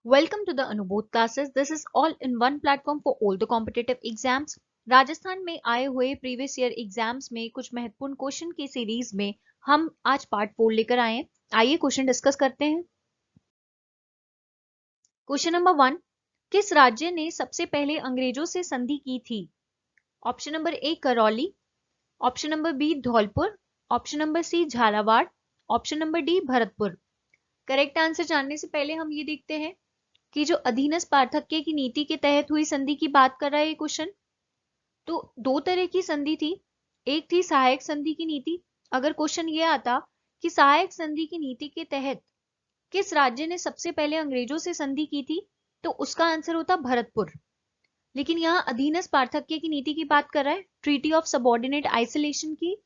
Welcome to the Anubodh classes. This is all in one platform for all the competitive exams. Rajasthan में आए हुए previous year exams में कुछ महत्वपूर्ण question की सीरीज में हम आज पार्ट 4 लेकर आए हैं। आइए क्वेश्चन डिस्कस करते हैं। क्वेश्चन नंबर 1, किस राज्य ने सबसे पहले अंग्रेजों से संधि की थी? Option number A Karauli, option number B Dholpur, option number C Jhalawar, option number D Bharatpur. Correct answer जानने से पहले हम ये देखते हैं कि जो अधीनस्थ पार्थक्य की नीति के तहत हुई संधि की बात कर रहा है ये क्वेश्चन। तो दो तरह की संधि थी, एक थी सहायक संधि की नीति। अगर क्वेश्चन ये आता कि सहायक संधि की नीति के तहत किस राज्य ने सबसे पहले अंग्रेजों से संधि की थी, तो उसका आंसर होता भरतपुर। लेकिन यहाँ अधीनस्थ पार्थक्य की नीति की बात कर रहा है, ट्रीटी ऑफ सबऑर्डिनेट आइसोलेशन की,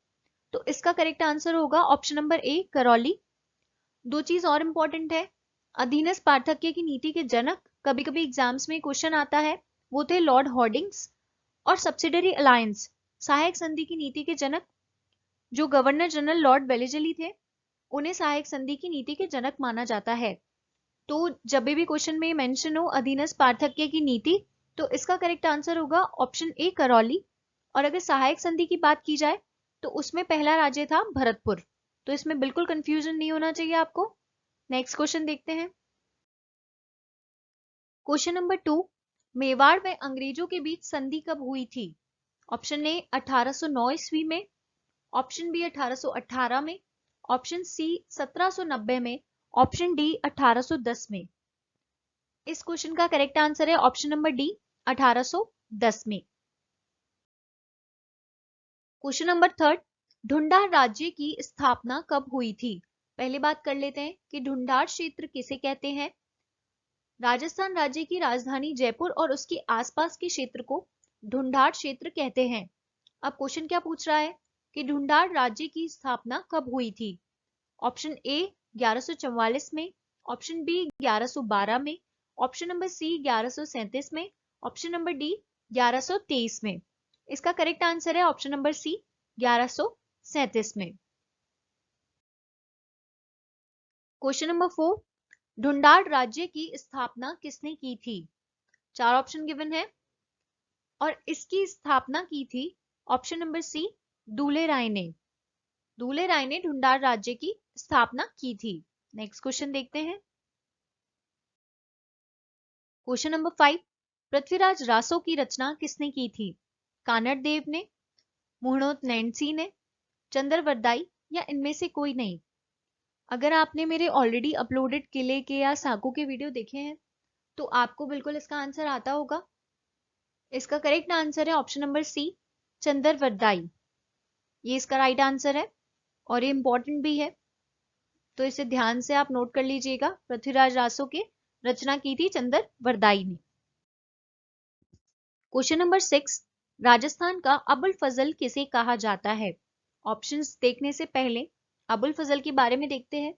तो इसका करेक्ट आंसर होगा ऑप्शन नंबर ए करौली। दो चीज और इंपॉर्टेंट है, अधीनस्थ पार्थक्य की नीति के जनक, कभी कभी एग्जाम्स में क्वेश्चन आता है, वो थे लॉर्ड हॉर्डिंग्स। और सब्सिडरी अलायंस, सहायक संधि की नीति के जनक जो गवर्नर जनरल लॉर्ड वेलेस्ली थे, उन्हें सहायक संधि की नीति के जनक माना जाता है। तो जब भी क्वेश्चन में मेंशन हो अधीनस्थ पार्थक्य की नीति, तो इसका करेक्ट आंसर होगा ऑप्शन ए करौली। और अगर सहायक संधि की बात की जाए तो उसमें पहला राज्य था भरतपुर। तो इसमें बिल्कुल कंफ्यूजन नहीं होना चाहिए आपको। नेक्स्ट क्वेश्चन देखते हैं। क्वेश्चन नंबर 2, मेवाड़ में अंग्रेजों के बीच संधि कब हुई थी? ऑप्शन ए 1809 ईस्वी में, ऑप्शन बी 1818 में, ऑप्शन सी 1790 में, ऑप्शन डी 1810 में। इस क्वेश्चन का करेक्ट आंसर है ऑप्शन नंबर डी 1810 में। क्वेश्चन नंबर 3, ढूंढाड़ राज्य की स्थापना कब हुई थी? पहले बात कर लेते हैं कि ढूंढाड़ क्षेत्र किसे कहते हैं। राजस्थान राज्य की राजधानी जयपुर और उसके आसपास के क्षेत्र को ढूंढाड़ क्षेत्र कहते हैं। अब क्वेश्चन क्या पूछ रहा है कि ढूंढाड़ राज्य की स्थापना कब हुई थी? ऑप्शन ए 1144 में, ऑप्शन बी 1112 में, ऑप्शन नंबर सी 1137 में, ऑप्शन नंबर डी 1123 में। इसका करेक्ट आंसर है ऑप्शन नंबर सी 1137 में। क्वेश्चन नंबर 4, ढूंढाड़ राज्य की स्थापना किसने की थी? 4 ऑप्शन गिवन है और इसकी स्थापना की थी ऑप्शन नंबर सी दूले राय ने। दूले राय ने ढूंढाड़ राज्य की स्थापना की थी। नेक्स्ट क्वेश्चन देखते हैं। क्वेश्चन नंबर 5, पृथ्वीराज रासो की रचना किसने की थी? कानड़ देव ने, मुहणोत नैन्सी ने, चंद्रवरदाई या इनमें से कोई नहीं। अगर आपने मेरे ऑलरेडी अपलोडेड किले के या साको के वीडियो देखे हैं तो आपको बिल्कुल इसका आंसर आता होगा। इसका करेक्ट आंसर है ऑप्शन नंबर सी चंद्रवरदाई। ये इसका राइट आंसर है और ये इंपॉर्टेंट भी है, तो इसे ध्यान से आप नोट कर लीजिएगा। पृथ्वीराज रासो की रचना की थी चंद्रवरदाई ने। क्वेश्चन नंबर 6, राजस्थान का अबुल फजल किसे कहा जाता है? ऑप्शंस देखने से पहले अबुल फजल के बारे में देखते हैं।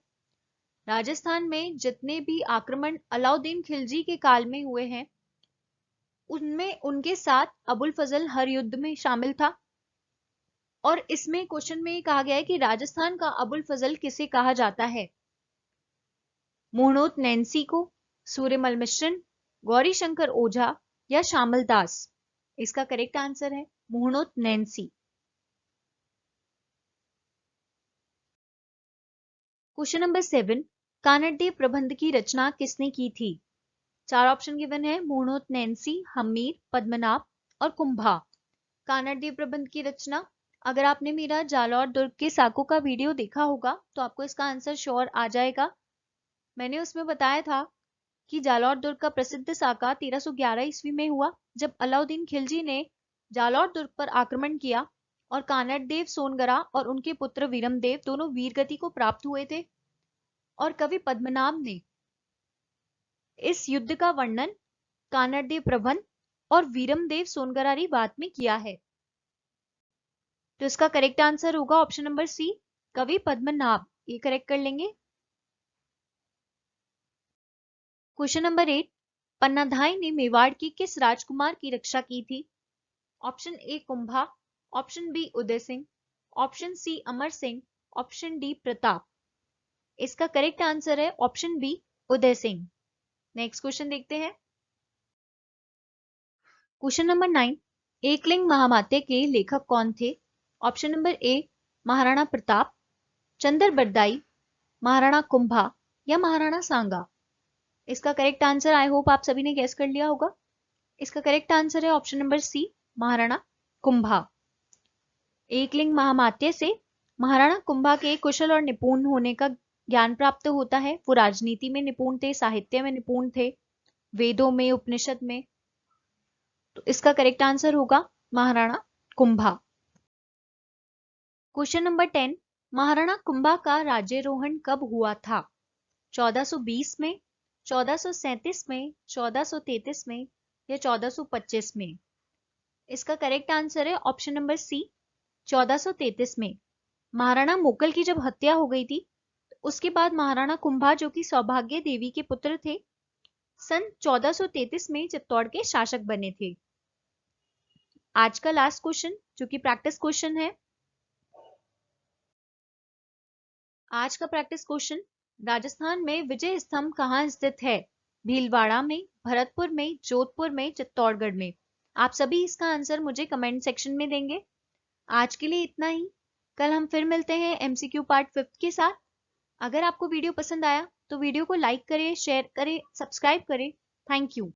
राजस्थान में जितने भी आक्रमण अलाउद्दीन खिलजी के काल में हुए हैं, उनमें उनके साथ अबुल फजल हर युद्ध में शामिल था। और इसमें क्वेश्चन में कहा गया है कि राजस्थान का अबुल फजल किसे कहा जाता है? मुहणोत नैन्सी को, सूर्यमल मिश्रन, गौरी शंकर ओझा या श्यामल दास। इसका करेक्ट आंसर है Muhnot Nancy. Question number 7, Kanhaddev प्रबंध की रचना किसने की थी? 4 ऑप्शन गिवन है, मुहणोत नैन्सी, हमीर, पद्मनाभ और कुंभा। कानड़देव प्रबंध की रचना, अगर आपने मेरा जालौर दुर्ग के साको का वीडियो देखा होगा तो आपको इसका आंसर श्योर आ जाएगा। मैंने उसमें बताया था कि जालौर दुर्ग का प्रसिद्ध साका 1311 ईस्वी में हुआ, जब अलाउद्दीन खिलजी ने जालौर दुर्ग पर आक्रमण किया और कानड़देव सोनगरा और उनके पुत्र वीरमदेव दोनों वीरगति को प्राप्त हुए थे। और कवि पद्मनाभ ने इस युद्ध का वर्णन कानड़देव प्रबंध और वीरमदेव सोनगरारी बात में किया है। तो इसका करेक्ट आंसर होगा ऑप्शन नंबर सी कवि पद्मनाभ। ये करेक्ट कर लेंगे। क्वेश्चन नंबर 8, पन्नाधाय ने मेवाड़ की किस राजकुमार की रक्षा की थी? Option A Kumbha, option B Uday Singh, option C Amar Singh, option D Pratap. इसका करेक्ट आंसर है option B Uday Singh. Next question देखते हैं। क्वेश्चन नंबर 9, एकलिंग महामात्य के लेखक कौन थे? Option number A Maharana Pratap, Chandra Bardai, Maharana Kumbha या महाराणा सांगा। इसका करेक्ट आंसर आई होप आप सभी ने गेस कर लिया होगा। इसका करेक्ट आंसर है option number C Maharana Kumbha. Eklinga Mahatmya से महाराणा कुंभा के कुशल और निपुण होने का ज्ञान प्राप्त होता है। वो राजनीति में निपुण थे, साहित्य में निपुण थे, वेदों में, उपनिषद में। तो इसका करेक्ट आंसर होगा महाराणा कुंभा। क्वेश्चन नंबर 10, महाराणा कुंभा का राज्यारोहण कब हुआ था? 1420 में, 1437 में, 1433 में या 1425 में? इसका करेक्ट आंसर है ऑप्शन नंबर सी 1433 में। महाराणा मोकल की जब हत्या हो गई थी, उसके बाद महाराणा कुंभा जो कि सौभाग्य देवी के पुत्र थे, सन 1433 में चित्तौड़ के शासक बने थे। आज का लास्ट क्वेश्चन जो कि प्रैक्टिस क्वेश्चन है। आज का प्रैक्टिस क्वेश्चन, राजस्थान में विजय स्तंभ कहाँ स्थित है? भीलवाड़ा में, भरतपुर में, जोधपुर में, चित्तौड़गढ़ में? आप सभी इसका आंसर मुझे कमेंट सेक्शन में देंगे। आज के लिए इतना ही। कल हम फिर मिलते हैं एमसीक्यू पार्ट 5 के साथ। अगर आपको वीडियो पसंद आया तो वीडियो को लाइक करें, शेयर करें, सब्सक्राइब करें। Thank you.